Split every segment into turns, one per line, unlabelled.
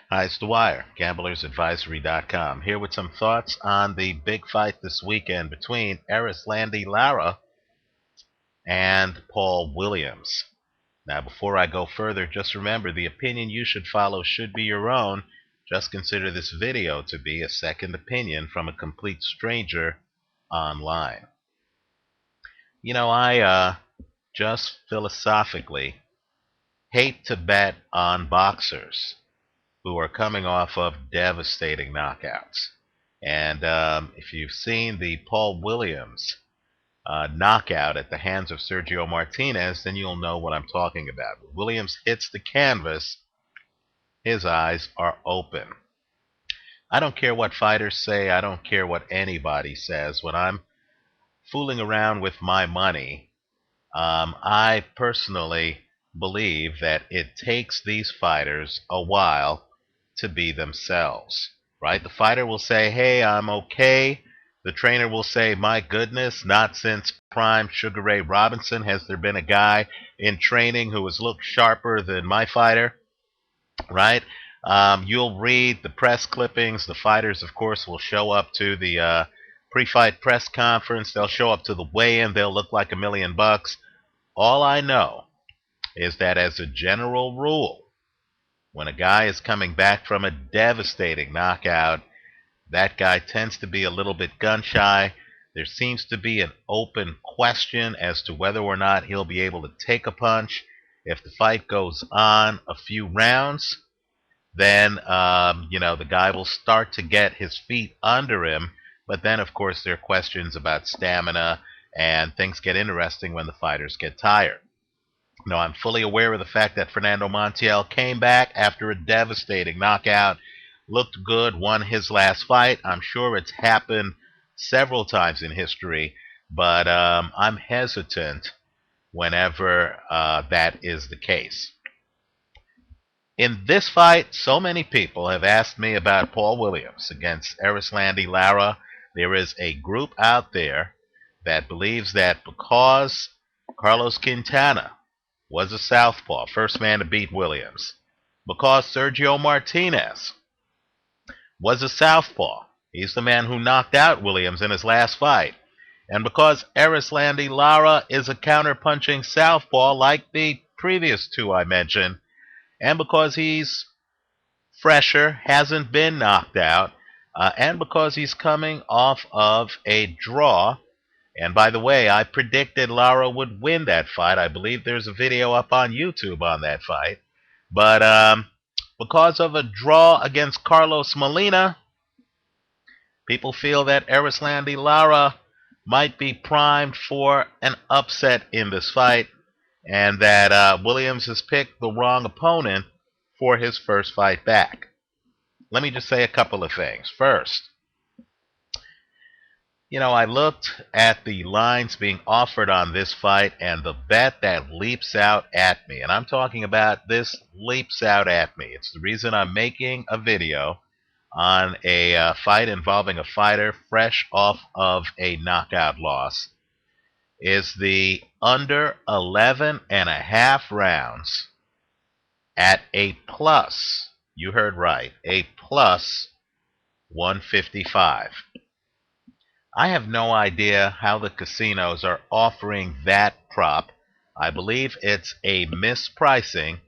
Hi, it's Dwyer, gamblersadvisory.com, here with some thoughts on the big fight this weekend between Erislandy Lara and Paul Williams. Now, before I go further, just remember the opinion you should follow should be your own. Just consider this video to be a second opinion from a complete stranger online. I just philosophically hate to bet on boxers who are coming off of devastating knockouts. And if you've seen the Paul Williams knockout at the hands of Sergio Martinez, then you'll know what I'm talking about. When Williams hits the canvas, his eyes are open. I don't care what fighters say. I don't care what anybody says. When I'm fooling around with my money, I personally believe that it takes these fighters a while to be themselves, right? The fighter will say, hey, I'm okay. The trainer will say, my goodness, not since prime Sugar Ray Robinson has there been a guy in training who has looked sharper than my fighter, right? You'll read the press clippings. The fighters, of course, will show up to the pre-fight press conference. They'll show up to the weigh-in. They'll look like $1,000,000. All I know is that as a general rule, when a guy is coming back from a devastating knockout, that guy tends to be a little bit gun-shy. There seems to be an open question as to whether or not he'll be able to take a punch. If the fight goes on a few rounds, then the guy will start to get his feet under him. But then, of course, there are questions about stamina, and things get interesting when the fighters get tired. Now, I'm fully aware of the fact that Fernando Montiel came back after a devastating knockout, looked good, won his last fight. I'm sure it's happened several times in history, but I'm hesitant whenever that is the case. In this fight, so many people have asked me about Paul Williams against Erislandy Lara. There is a group out there that believes that because Carlos Quintana was a southpaw, first man to beat Williams, because Sergio Martinez was a southpaw, he's the man who knocked out Williams in his last fight, and because Erislandy Lara is a counter-punching southpaw like the previous two I mentioned, and because he's fresher, hasn't been knocked out, and because he's coming off of a draw. And by the way, I predicted Lara would win that fight. I believe there's a video up on YouTube on that fight. But because of a draw against Carlos Molina, people feel that Erislandy Lara might be primed for an upset in this fight, and that Williams has picked the wrong opponent for his first fight back. Let me just say a couple of things. First, I looked at the lines being offered on this fight and the bet that leaps out at me. And I'm talking about this leaps out at me. It's the reason I'm making a video on a fight involving a fighter fresh off of a knockout loss. Is the under 11.5 rounds at a plus, you heard right, a plus 155. I have no idea how the casinos are offering that prop. I believe it's a mispricing.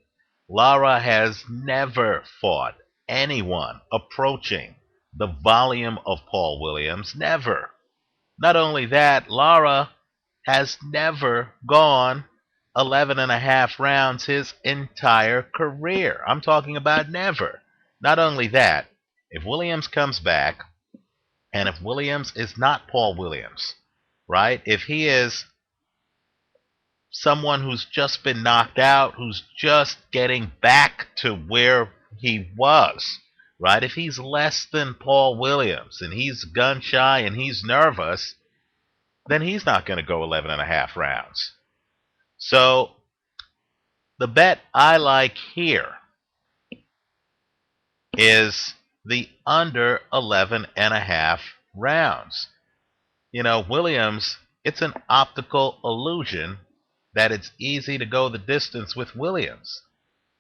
Lara has never fought anyone approaching the volume of Paul Williams. Never. Not only that, Lara has never gone 11.5 rounds his entire career. I'm talking about never. Not only that, if Williams comes back, and if Williams is not Paul Williams, right? If he is someone who's just been knocked out, who's just getting back to where he was, right? If he's less than Paul Williams and he's gun shy and he's nervous, then he's not going to go 11.5 rounds. So the bet I like here is the under 11.5 rounds. Williams, it's an optical illusion that it's easy to go the distance with Williams.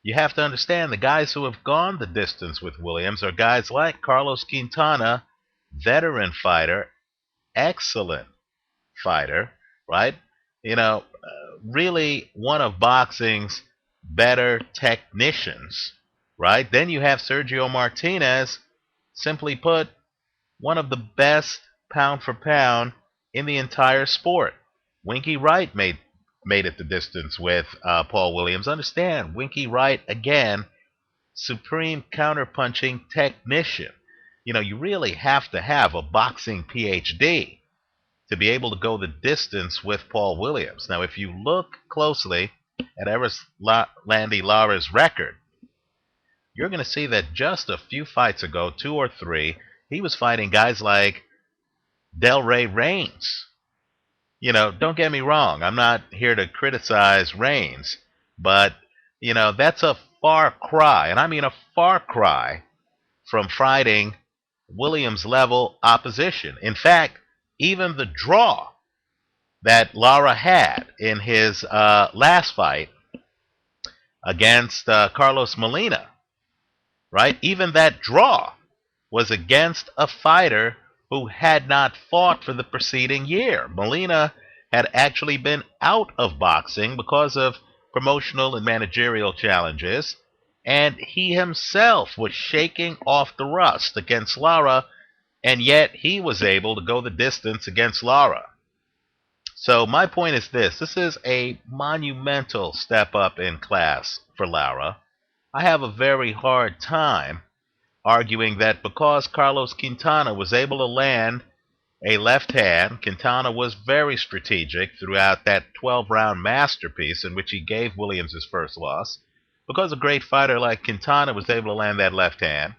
You have to understand the guys who have gone the distance with Williams are guys like Carlos Quintana, veteran fighter, excellent fighter, right? Really one of boxing's better technicians, right? Then you have Sergio Martinez, simply put, one of the best pound for pound in the entire sport. Winky Wright made it the distance with Paul Williams. Understand, Winky Wright again, supreme counterpunching technician. You really have to have a boxing PhD to be able to go the distance with Paul Williams. Now, if you look closely at Erislandy Lara's record, you're going to see that just a few fights ago, 2 or 3, he was fighting guys like Del Rey Reigns. Don't get me wrong. I'm not here to criticize Reigns, but, that's a far cry, and I mean a far cry from fighting Williams level opposition. In fact, even the draw that Lara had in his last fight against Carlos Molina, right? Even that draw was against a fighter who had not fought for the preceding year. Molina had actually been out of boxing because of promotional and managerial challenges, and he himself was shaking off the rust against Lara, and yet he was able to go the distance against Lara. So my point is this. This is a monumental step up in class for Lara. I have a very hard time arguing that because Carlos Quintana was able to land a left hand, Quintana was very strategic throughout that 12-round masterpiece in which he gave Williams his first loss. Because a great fighter like Quintana was able to land that left hand.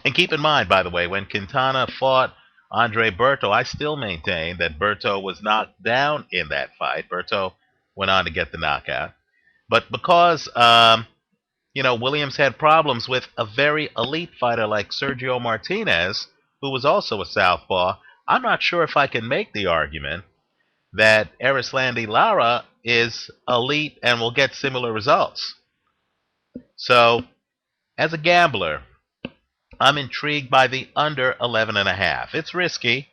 And keep in mind, by the way, when Quintana fought Andre Berto, I still maintain that Berto was knocked down in that fight. Berto went on to get the knockout. But because Williams had problems with a very elite fighter like Sergio Martinez, who was also a southpaw, I'm not sure if I can make the argument that Erislandy Lara is elite and will get similar results. So, as a gambler, I'm intrigued by the under 11.5. It's risky,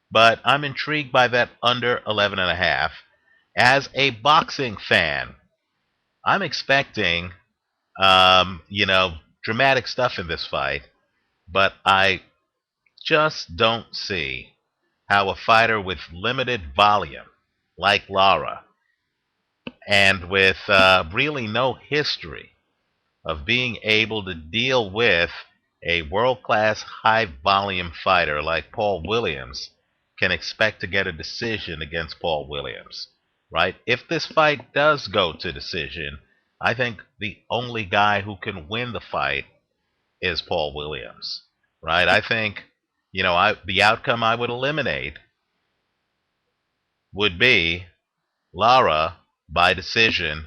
but I'm intrigued by that under 11.5. As a boxing fan, I'm expecting dramatic stuff in this fight, but I just don't see how a fighter with limited volume like Lara and with really no history of being able to deal with a world-class high-volume fighter like Paul Williams can expect to get a decision against Paul Williams, right? If this fight does go to decision, I think the only guy who can win the fight is Paul Williams, right? I think, the outcome I would eliminate would be Lara by decision.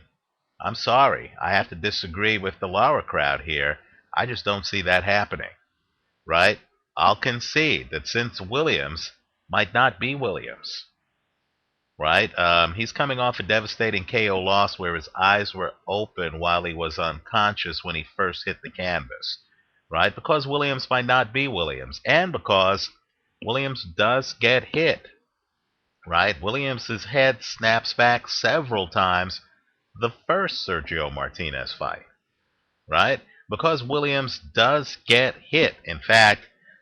I'm sorry. I have to disagree with the Lara crowd here. I just don't see that happening, right? I'll concede that since Williams might not be Williams, right? He's coming off a devastating KO loss where his eyes were open while he was unconscious when he first hit the canvas, right? Because Williams might not be Williams, and because Williams does get hit, right? Williams' head snaps back several times the first Sergio Martinez fight, right? Because Williams does get hit. In fact,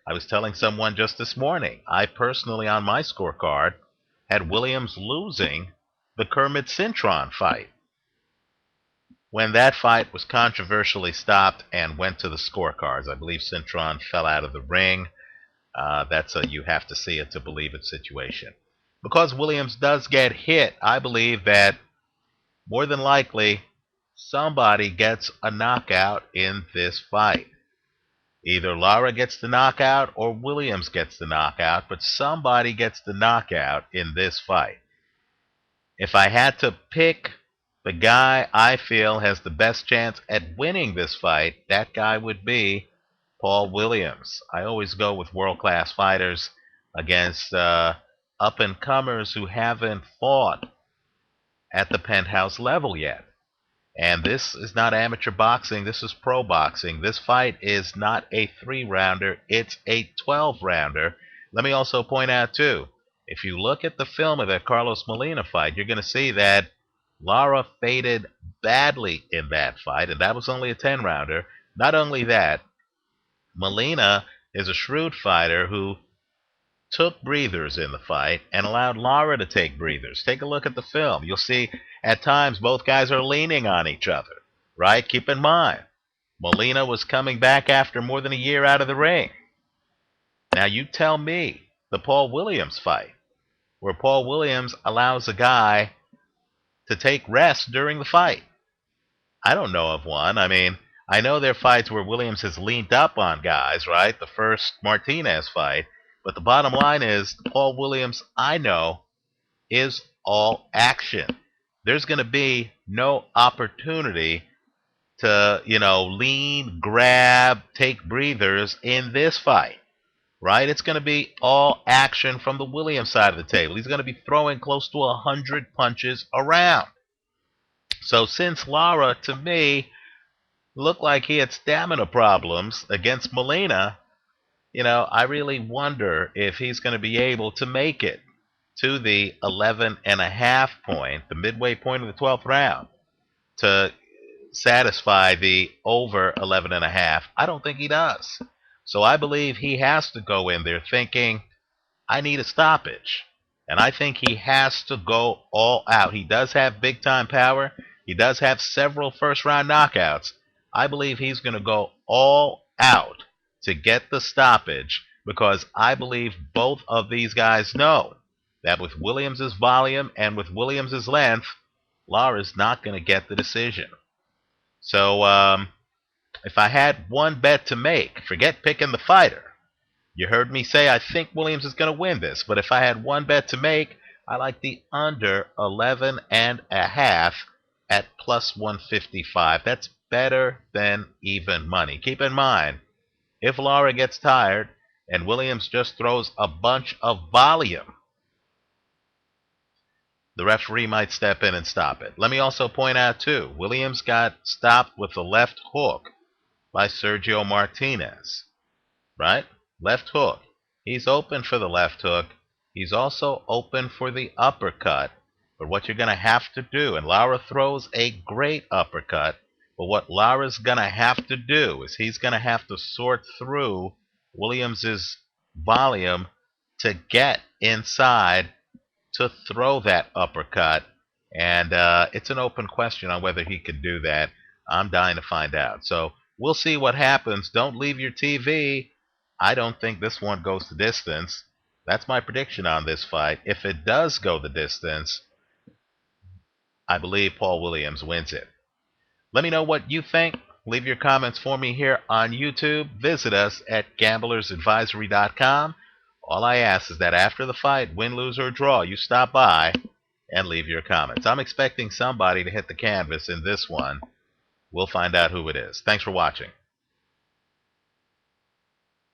I was telling someone just this morning, I personally on my scorecard had Williams losing the Kermit Cintron fight. When that fight was controversially stopped and went to the scorecards, I believe Cintron fell out of the ring. That's a you have to see it to believe it situation. Because Williams does get hit, I believe that more than likely somebody gets a knockout in this fight. Either Lara gets the knockout or Williams gets the knockout, but somebody gets the knockout in this fight. If I had to pick the guy I feel has the best chance at winning this fight, that guy would be Paul Williams. I always go with world-class fighters against up-and-comers who haven't fought at the penthouse level yet. And this is not amateur boxing. This is pro boxing. This fight is not a 3-rounder. It's a 12-rounder. Let me also point out, too, if you look at the film of that Carlos Molina fight, you're going to see that Lara faded badly in that fight, and that was only a 10-rounder. Not only that, Molina is a shrewd fighter who took breathers in the fight and allowed Lara to take breathers. Take a look at the film. You'll see at times both guys are leaning on each other, right? Keep in mind, Molina was coming back after more than a year out of the ring. Now you tell me the Paul Williams fight, where Paul Williams allows a guy to take rest during the fight. I don't know of one. I mean, I know there are fights where Williams has leaned up on guys, right? The first Martinez fight. But the bottom line is, Paul Williams, I know, is all action. There's going to be no opportunity to, lean, grab, take breathers in this fight, right? It's going to be all action from the Williams side of the table. He's going to be throwing close to 100 punches around. So since Lara, to me, looked like he had stamina problems against Molina, I really wonder if he's going to be able to make it to the 11.5 point, the midway point of the 12th round, to satisfy the over 11.5. I don't think he does. So I believe he has to go in there thinking, I need a stoppage. And I think he has to go all out. He does have big-time power. He does have several first-round knockouts. I believe he's going to go all out to get the stoppage, because I believe both of these guys know that with Williams' volume and with Williams' length, Lara's not going to get the decision. So if I had one bet to make, forget picking the fighter. You heard me say I think Williams is going to win this, but if I had one bet to make, I like the under 11.5 at plus 155. That's better than even money. Keep in mind, if Lara gets tired and Williams just throws a bunch of volume, the referee might step in and stop it. Let me also point out, too, Williams got stopped with a left hook by Sergio Martinez, right? Left hook. He's open for the left hook. He's also open for the uppercut. But what you're going to have to do, and Lara throws a great uppercut, but what Lara's going to have to do is he's going to have to sort through Williams's volume to get inside to throw that uppercut. And it's an open question on whether he can do that. I'm dying to find out. So we'll see what happens. Don't leave your TV. I don't think this one goes the distance. That's my prediction on this fight. If it does go the distance, I believe Paul Williams wins it. Let me know what you think. Leave your comments for me here on YouTube. Visit us at gamblersadvisory.com. All I ask is that after the fight, win, lose, or draw, you stop by and leave your comments. I'm expecting somebody to hit the canvas in this one. We'll find out who it is. Thanks for watching.